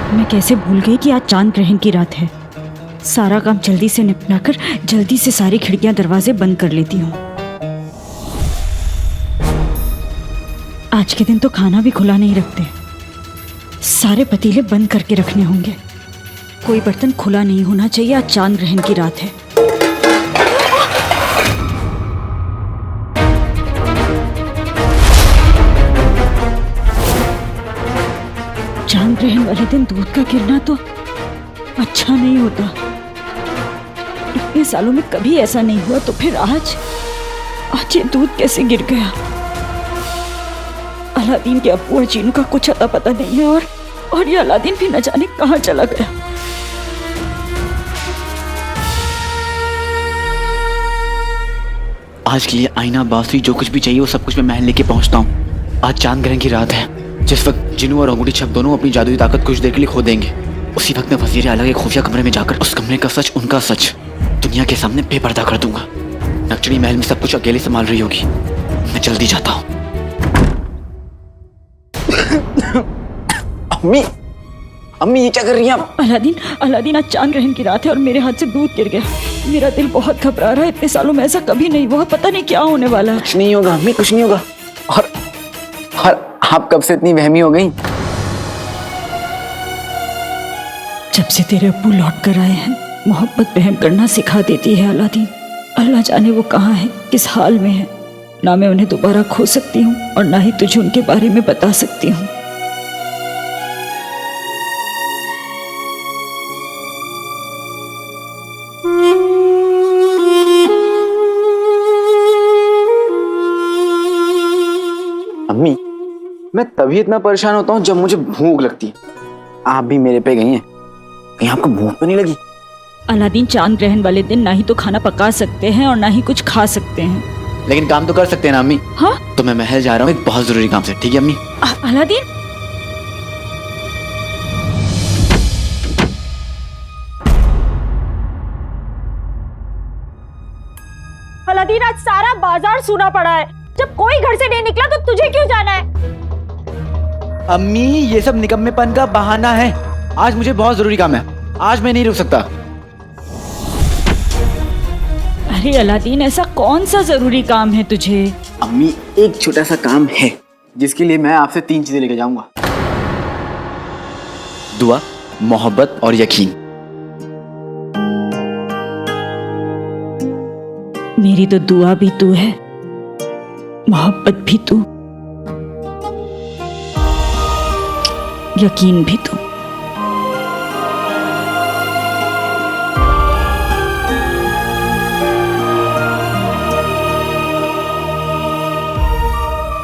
मैं कैसे भूल गई कि आज चांद ग्रहण की रात है। सारा काम जल्दी से निपटाकर जल्दी से सारी खिड़कियां दरवाजे बंद कर लेती हूँ। आज के दिन तो खाना भी खुला नहीं रखते, सारे पतीले बंद करके रखने होंगे। कोई बर्तन खुला नहीं होना चाहिए, आज चांद ग्रहण की रात है। चांद ग्रहण वाले दिन दूध का गिरना तो अच्छा नहीं होता। इतने सालों में कभी ऐसा नहीं हुआ, तो फिर आज ये दूध कैसे गिर गया? अलादीन के अब्बू और चीनू का कुछ अता पता नहीं है, और ये अलादीन भी न जाने कहाँ चला गया। आज के लिए आईना, बांसुरी, जो कुछ भी चाहिए वो सब कुछ मैं महल लेके पहुंचता हूँ। आज चांद ग्रहण की रात है, जिस वक्त जिन्नू और अंगूठी छप दोनों अपनी जादुई ताकत कुछ देर के लिए खो देंगे, उसी वक्त मैं वजीर आला के खुफिया कमरे में जाकर उस कमरे का सच, उनका सच दुनिया के सामने बेपर्दा कर दूंगा। नक्चड़ी महल में सब कुछ अकेले संभाल रही होगी। मैं जल्दी जाता हूँ। अम्मी, अम्मी ये क्या कर रही हैं आप? अलादीन, आज चांद ग्रहण की रात है और मेरे हाथ से दूध गिर गया। मेरा दिल बहुत घबरा रहा है। इतने सालों में ऐसा कभी नहीं हुआ, पता नहीं क्या होने वाला है। कुछ नहीं होगा अम्मी, कुछ नहीं होगा। और आप कब से इतनी वहमी हो गई? जब से तेरे अब्बू लौट कर आए हैं, मोहब्बत वहम करना सिखा देती है अलादीन। अल्लाह जाने वो कहाँ है, किस हाल में है। ना मैं उन्हें दोबारा खो सकती हूँ और ना ही तुझे उनके बारे में बता सकती हूँ। अम्मी, मैं तभी इतना परेशान होता हूँ जब मुझे भूख लगती है। आप भी मेरे पे गई हैं, कहीं आपको भूख तो नहीं लगी? अलादीन, चांद ग्रहण वाले दिन ना ही तो खाना पका सकते हैं और ना ही कुछ खा सकते हैं। लेकिन काम तो कर सकते हैं ना अम्मी। हाँ? तो मैं महल जा रहा हूँ एक बहुत जरूरी काम से। ठीक है अम्मी? अलादीन, अलादीन, आज सारा बाजार सूना पड़ा है। जब कोई घर से नहीं निकला तो तुझे क्यों जाना है? अम्मी, ये सब निकम्मेपन का बहाना है। आज मुझे बहुत जरूरी काम है, आज मैं नहीं रुक सकता। अरे अलादीन, ऐसा कौन सा जरूरी काम है तुझे? अम्मी, एक छोटा सा काम है जिसके लिए मैं आपसे 3 चीजें लेके जाऊंगा। दुआ, मोहब्बत और यकीन। मेरी तो दुआ भी तू है, मोहब्बत भी तू, यकीन भी तू।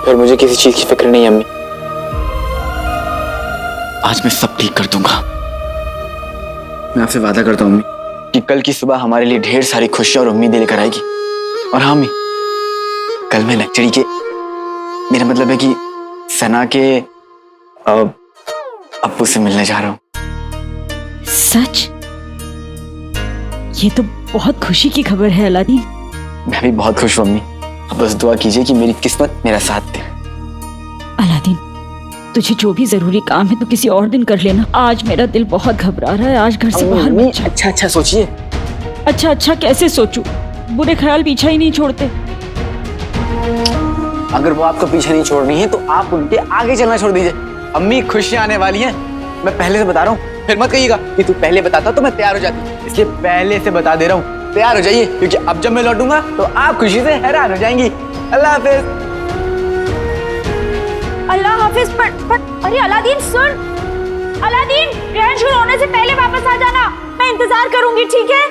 फिर मुझे किसी चीज की फिक्र नहीं अम्मी। आज मैं सब ठीक कर दूंगा। मैं आपसे वादा करता हूँ अम्मी कि कल की सुबह हमारे लिए ढेर सारी खुशियां और उम्मीदें लेकर आएगी। और हाँ अम्मी, कल मैं नक्चड़ी के, मेरा मतलब है कि सना के अब्बू से मिलने जा रहा हूँ। सच? ये तो बहुत खुशी की खबर है अलादीन। मैं भी बहुत खुश हूँ अम्मी। अब बस दुआ कीजिए कि मेरी किस्मत मेरा साथ दे। अलादीन, तुझे जो भी जरूरी काम है तो किसी और दिन कर लेना। आज मेरा दिल बहुत घबरा रहा है। आज घर से बाहर मत जा। अच्छा सोचिए। अच्छा कैसे सोचूं? बुरे ख्याल पीछा ही नहीं छोड़ते। अगर वो आपको पीछे नहीं छोड़नी है तो आप उनके आगे चलना छोड़ दीजिए। अम्मी, खुशियां आने वाली हैं। मैं पहले से बता रहा हूँ, फिर मत कहिएगा कि तू पहले बताता तो मैं तैयार हो जाती। इसलिए पहले से बता दे रहा हूँ, तैयार हो जाइए, क्योंकि अब जब मैं लौटूंगा तो आप खुशी से हैरान हो जाएंगी। अल्लाह हाफिज। अल्लाह हाफिज। पर अरे अलादीन सुन, अलादीन, ग्रहण शुरू होने से पहले वापस आ जाना। मैं इंतजार करूंगी, ठीक है?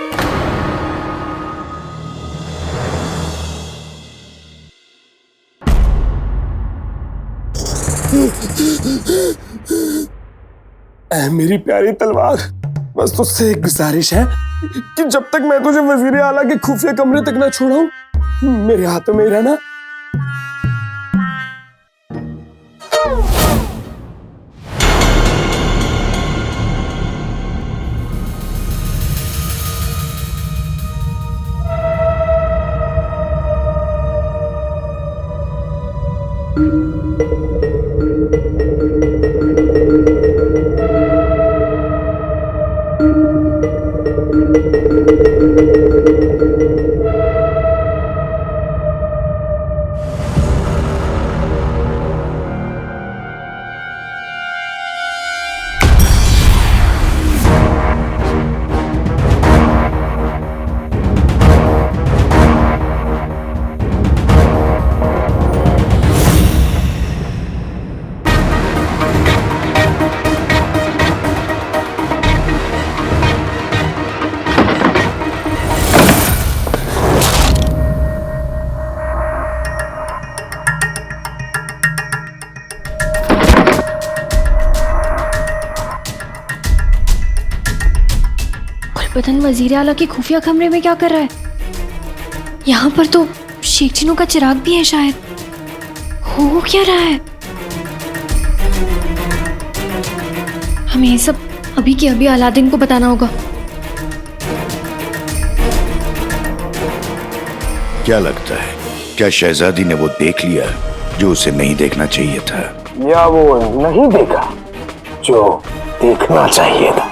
मेरी प्यारी तलवार, बस तुझसे एक गुजारिश है कि जब तक मैं तुझे वजीर आला के खुफिया कमरे तक ना छोड़ाऊं, मेरे हाथों में ही रहना। गुलबदन वजीर आला के खुफिया कमरे में क्या कर रहा है? यहाँ पर तो शेख जिनू का चिराग भी है शायद। हो क्या रहा है? हमें ये सब अभी के अभी अलादीन को बताना होगा। क्या लगता है, क्या शहजादी ने वो देख लिया जो उसे नहीं देखना चाहिए था? या वो नहीं देखा जो देखना चाहिए था?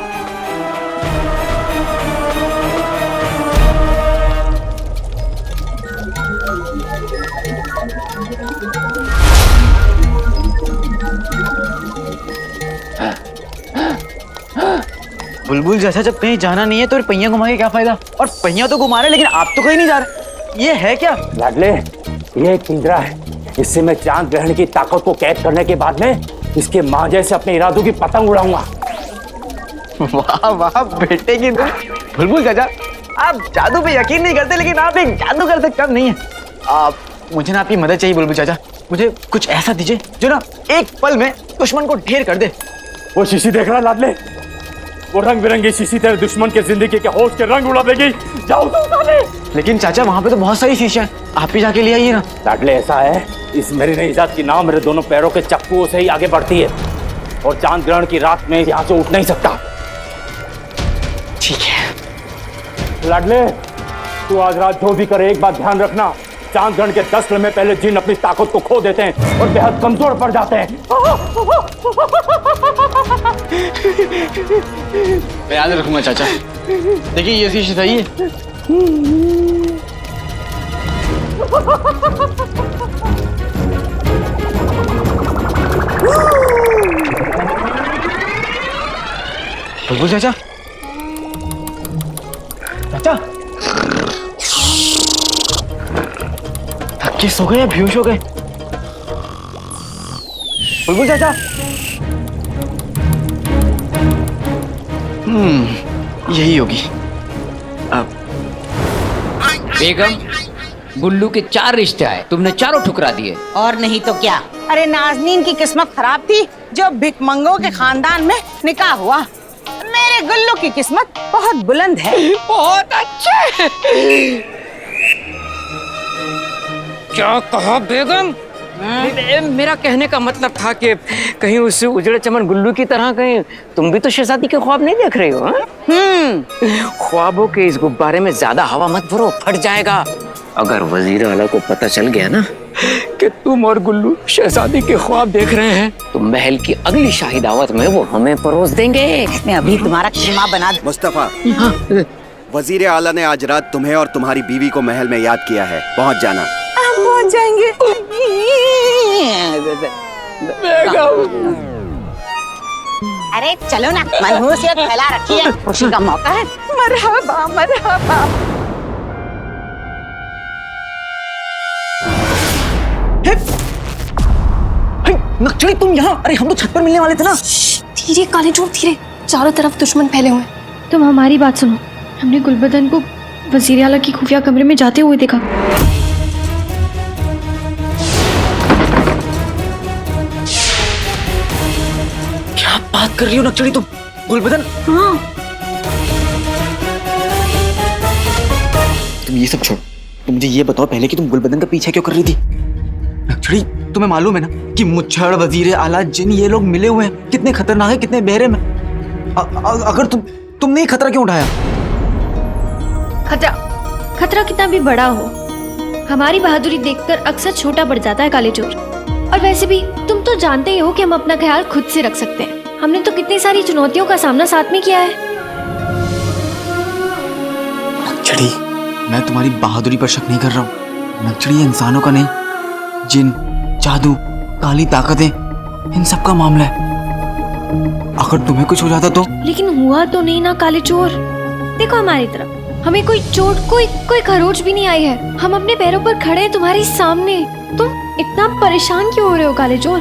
बुलबुल जैसा जब कहीं जाना नहीं है तो पहिया घुमा के क्या फायदा? और पहिया तो घुमा रहे लेकिन आप तो कहीं नहीं जा रहे। ये है क्या? लाडले, ये एक पिंजरा है। इससे मैं चांद ग्रहण की ताकत को कैद करने के बाद में इसके मांझे से अपने इरादों की पतंग उड़ाऊंगा। वाह वाह बेटे की तुम। बुलबुल चाचा, आप जादू पे यकीन नहीं करते लेकिन आप एक जादूगर से कम नहीं है। आप मुझे ना आपकी मदद चाहिए बुलबुल चाचा। मुझे कुछ ऐसा दीजिए जो ना एक पल में दुश्मन को ढेर कर दे। वो शीशी देख रहा लाडले? वो रंग बिरंगी शीशी तेरे दुश्मन के जिंदगी के होश के रंग उड़ा देगी। जाओ तो उठा ले। लेकिन चाचा वहाँ पे तो बहुत सारी शीशा है, आप ही जाके ले आइए ना। लाडले ऐसा है, इस मेरी नई जात की नाव मेरे दोनों पैरों के चक्कुओं से ही आगे बढ़ती है और चांद ग्रहण की रात में यहाँ से उठ नहीं सकता। ठीक है लाडले, तू आज रात जो भी करे एक बात ध्यान रखना, चांद ग्रहण के 10 लम्हे पहले जिन अपनी ताकत को खो देते हैं और बेहद कमजोर पड़ जाते हैं। मैं याद रखूंगा चाचा। देखिए ये शीशी सही है। बुलबुल चाचा, चाचा थक के सो गए या बेहोश हो गए? बुलबुल चाचा। यही होगी। अब बेगम, गुल्लू के 4 रिश्ते आए, तुमने चारों ठुकरा दिए। और नहीं तो क्या। अरे नाजनीन की किस्मत खराब थी जो भिकमंगों के खानदान में निकाह हुआ। मेरे गुल्लू की किस्मत बहुत बुलंद है। बहुत अच्छे। क्या कहा बेगम? मेरा कहने का मतलब था कि कहीं उस उजड़े चमन गुल्लू की तरह कहीं तुम भी तो शहजादी के ख्वाब नहीं देख रही हो? ख्वाबों के इस गुब्बारे में ज्यादा हवा मत भरो, फट जाएगा। अगर वजीर आला को पता चल गया ना कि तुम और गुल्लू शहजादी के ख्वाब देख रहे हैं तो महल की अगली शाही दावत में वो हमें परोस देंगे। मैं अभी तुम्हारा कीमा बना दूं। मुस्तफा, वजीर आला ने आज रात तुम्हें और तुम्हारी बीवी को महल में याद किया है, पहुंच जाना। पहुंच जाएंगे। अरे चलो ना, मनहूसियत फैला रखी है, खुशी का मौका है। मरहबा मरहबा। नक्शड़ी तुम यहाँ? अरे हम तो छत पर मिलने वाले थे ना। धीरे काले चोर धीरे, चारों तरफ दुश्मन फैले हुए हैं। तुम हमारी बात सुनो, हमने गुलबदन को वजीर आला की खुफिया कमरे में जाते हुए देखा। क्या बात कर रही हो नक्शड़ी तुम? गुलबदन? हाँ। तुम ये सब छोड़ो, तुम मुझे ये बताओ पहले कि तुम गुलबदन का पीछा क्यों कर रही थी? नक्शड़ी तुम्हें मालूम है ना कि मुच्छड़, वजीर आला, जिन, ये लोग मिले हुए हैं, कितने खतरनाक है, कितने बहरे में। अगर तुमने ये खतरा क्यों उठाया? खतरा कितना भी बड़ा हो, हमारी बहादुरी देखकर अक्सर छोटा पड़ जाता है काले चोर। और वैसे भी तुम तो जानते ही हो कि हम अपना ख्याल खुद से रख सकते हैं। हमने तो कितनी सारी चुनौतियों का सामना साथ में किया है। नक्शड़ी, मैं तुम्हारी बहादुरी पर शक नहीं कर रहा हूँ। नक्शड़ी इंसानों का नहीं, जिन, जादू, काली ताकतें, इन सब का मामला है। अगर तुम्हें कुछ हो जाता तो? लेकिन हुआ तो नहीं ना काले चोर। देखो हमारी तरफ, हमें कोई चोट, कोई खरोच भी नहीं आई है। हम अपने पैरों पर खड़े हैं तुम्हारे सामने। तुम इतना परेशान क्यों हो रहे हो काले चोर?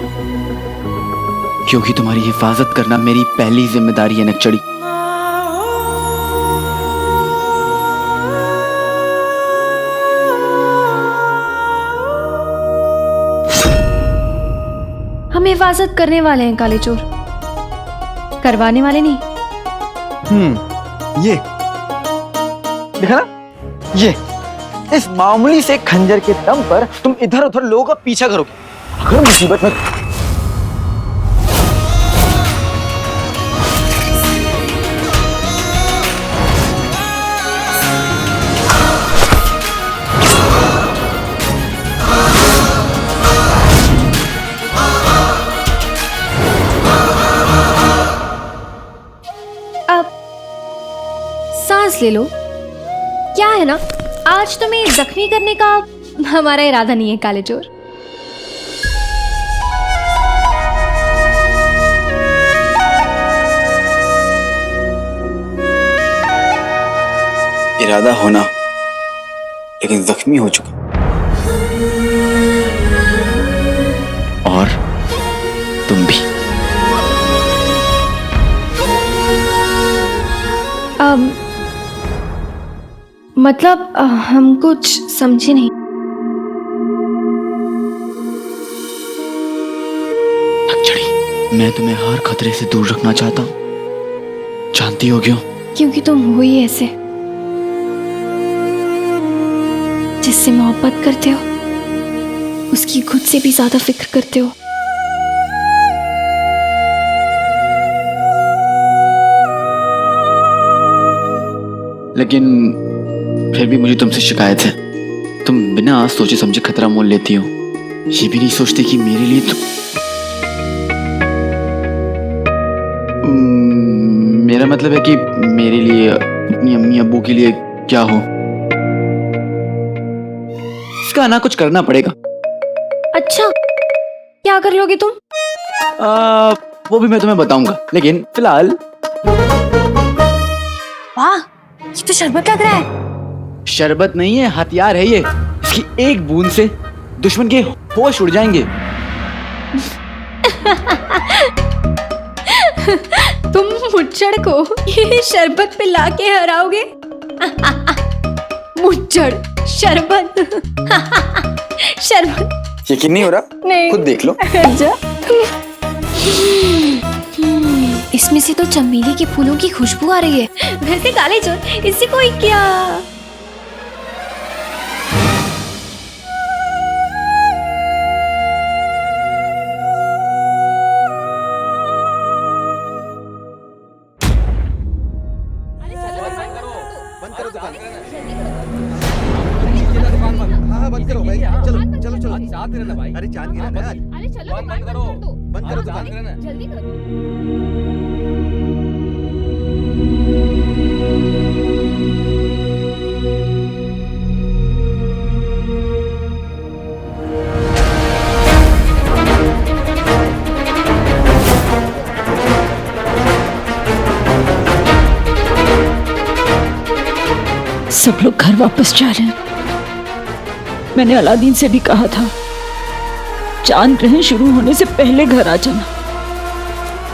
क्योंकि तुम्हारी हिफाजत करना मेरी पहली जिम्मेदारी है नक्शड़ी। हम हिफाजत करने वाले हैं काले चोर, करवाने वाले नहीं। ये देखा ना, ये इस मामूली से खंजर के दम पर तुम इधर उधर लोगों का पीछा करोगे। अगर मुसीबत में सांस ले लो। क्या है ना, आज तुम्हें जख्मी करने का हमारा इरादा नहीं है काले चोर। इरादा होना, लेकिन जख्मी हो चुका। और तुम भी। मतलब हम कुछ समझे नहीं। मैं तुम्हें हर खतरे से दूर रखना चाहता हूँ। जानती हो क्यों? क्योंकि तुम हो ही ऐसे, जिससे मोहब्बत करते हो उसकी खुद से भी ज्यादा फिक्र करते हो। लेकिन फिर भी मुझे तुमसे शिकायत है। तुम बिना सोचे समझे खतरा मोल लेती हो। ये भी नहीं सोचते कि मेरे लिए तो मेरा मतलब है कि मेरे लिए, अपनी अम्मी अब्बू के लिए क्या हो। इसका ना कुछ करना पड़ेगा। अच्छा, क्या कर लोगे तुम? वो भी मैं तुम्हें बताऊंगा, लेकिन फिलहाल। वाह, ये तो शरबत लग रहा है। शरबत नहीं है, हथियार है ये। इसकी एक बूंद से दुश्मन के होश उड़ जाएंगे। तुम मुच्चड़ को ये शरबत पे लाके हराओगे? मुच्चड़, शरबत। शरबत यकीन नहीं हो रहा? नहीं, खुद देख लो। अच्छा। इसमें से तो चमेली के फूलों की खुशबू आ रही है। वैसे काले चोर, इससे कोई क्या? सब लोग घर वापस जा रहे हैं। मैंने अलादीन से भी कहा था चांद ग्रहण शुरू होने से पहले घर आ जाना,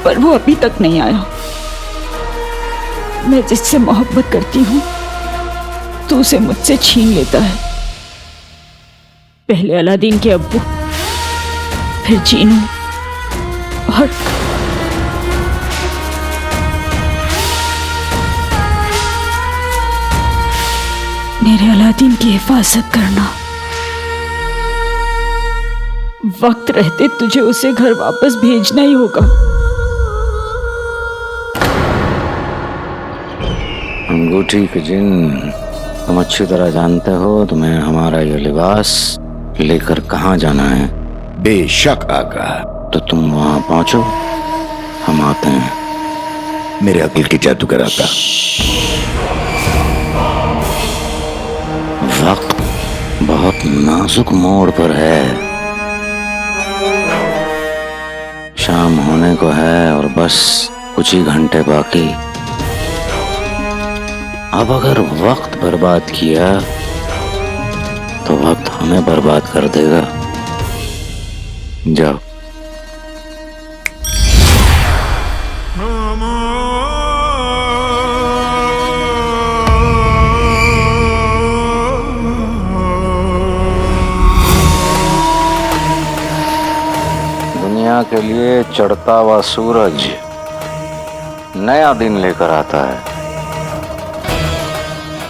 पर वो अभी तक नहीं आया। मैं जिससे मोहब्बत करती हूँ तो उसे मुझसे छीन लेता है। पहले अलादीन के अब्बू, फिर जीनू, और मेरे अलादीन की हिफाजत करना। वक्त रहते तुझे उसे घर वापस भेजना ही होगा। अंगूठी के जिन, तुम अच्छी तरह जानते हो तुम्हें हमारा ये लिबास लेकर कहाँ जाना है। बेशक आका। तो तुम वहां पहुंचो, हम आते हैं। मेरे अकल की जादू कराता। वक्त बहुत नाजुक मोड़ पर है। शाम होने को है और बस कुछ ही घंटे बाकी। अब अगर वक्त बर्बाद किया तो वक्त हमें बर्बाद कर देगा। जाओ। दुनिया के लिए चढ़ता हुआ सूरज नया दिन लेकर आता है।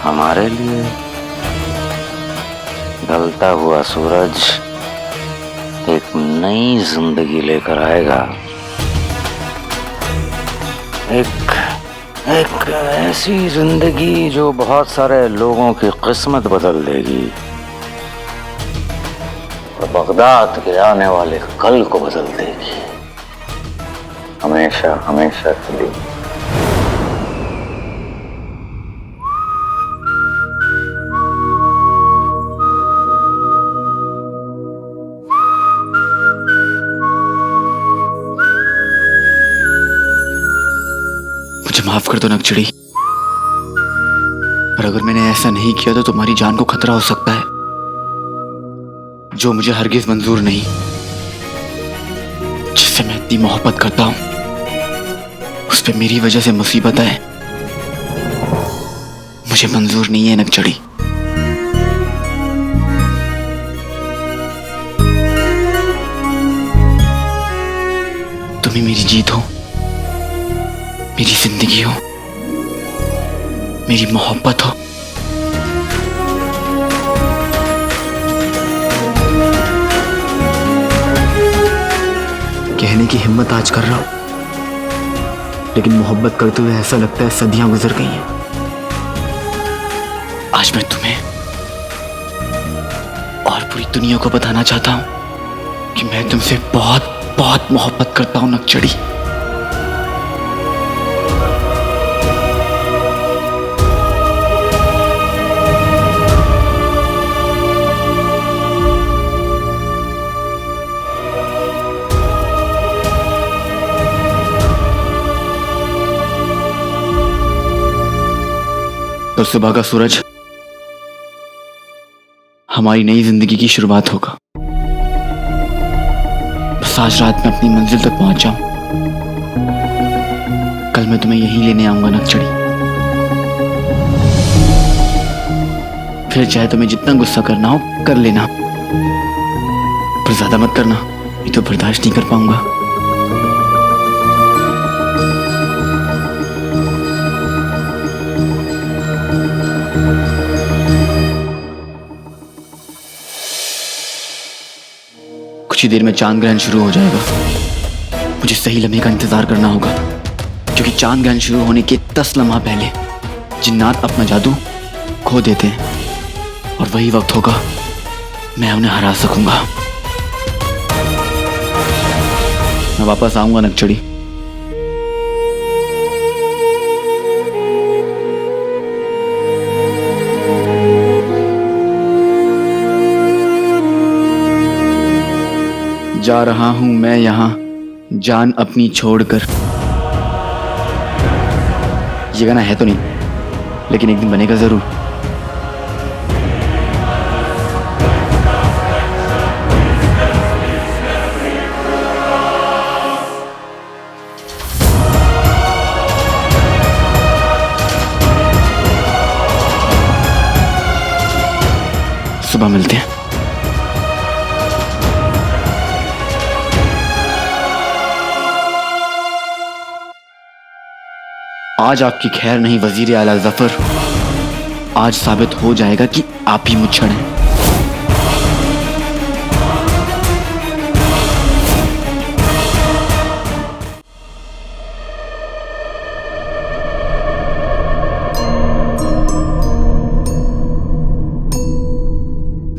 हमारे लिए ढलता हुआ सूरज एक नई जिंदगी लेकर आएगा, एक ऐसी जिंदगी जो बहुत सारे लोगों की किस्मत बदल देगी और बगदाद के आने वाले कल को बदल देगी, हमेशा हमेशा के लिए। माफ कर दो नकचड़ी, पर अगर मैंने ऐसा नहीं किया तो तुम्हारी जान को खतरा हो सकता है, जो मुझे हरगिज मंजूर नहीं। जिससे मैं इतनी मोहब्बत करता हूं उस पे मेरी वजह से मुसीबत है, मुझे मंजूर नहीं है नकचड़ी। तुम ही मेरी जीत हो, मेरी जिंदगी हो, मेरी मोहब्बत हो। कहने की हिम्मत आज कर रहा हूं, लेकिन मोहब्बत करते हुए ऐसा लगता है सदियां गुजर गई हैं। आज मैं तुम्हें और पूरी दुनिया को बताना चाहता हूं कि मैं तुमसे बहुत बहुत मोहब्बत करता हूं नकचड़ी। तो सुबह का सूरज हमारी नई जिंदगी की शुरुआत होगा। बस आज रात में अपनी मंजिल तक पहुंच जाऊं, कल मैं तुम्हें यहीं लेने आऊंगा नकचड़ी। फिर चाहे तुम्हें जितना गुस्सा करना हो कर लेना, पर ज्यादा मत करना, ये तो बर्दाश्त नहीं कर पाऊंगा। कुछ ही देर में चांद ग्रहण शुरू हो जाएगा। मुझे सही लम्हे का इंतजार करना होगा, क्योंकि चांद ग्रहण शुरू होने के 10 लम्हा पहले जिन्नात अपना जादू खो देते हैं, और वही वक्त होगा मैं उन्हें हरा सकूंगा। मैं वापस आऊंगा नकचड़ी। जा रहा हूं मैं यहां जान अपनी छोड़कर। ये गाना है तो नहीं, लेकिन एक दिन बनेगा जरूर। सुबह मिलते हैं। आज आपकी खैर नहीं वजीर आला जफर, आज साबित हो जाएगा कि आप ही मुच्छड़ हैं।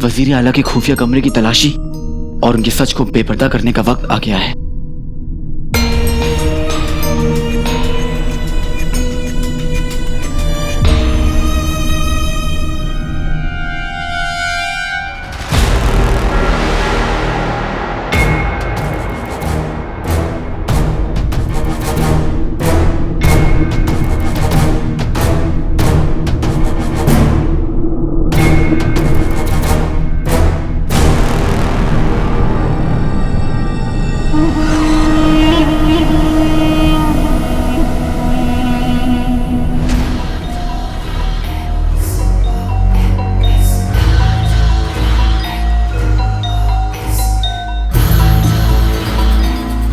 वजीर आला के खुफिया कमरे की तलाशी और उनके सच को बेपर्दा करने का वक्त आ गया है।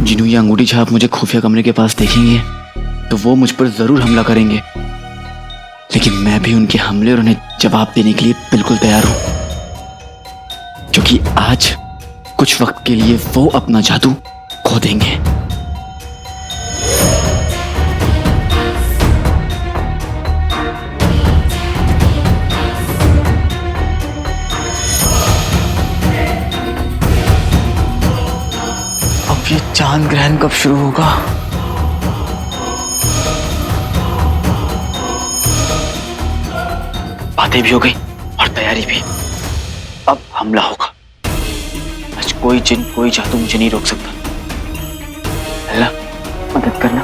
जिन्हों ये अंगूठी छाप मुझे खुफिया कमरे के पास देखेंगे तो वो मुझ पर जरूर हमला करेंगे, लेकिन लेकिन मैं भी उनके हमले और उन्हें जवाब देने के लिए बिल्कुल तैयार हूं, क्योंकि आज कुछ वक्त के लिए वो अपना जादू खो देंगे। अब ये चांद ग्रहण कब शुरू होगा? बातें भी हो गई और तैयारी भी। अब हमला होगा। आज कोई जिन कोई जादू मुझे नहीं रोक सकता। अल्लाह मदद करना।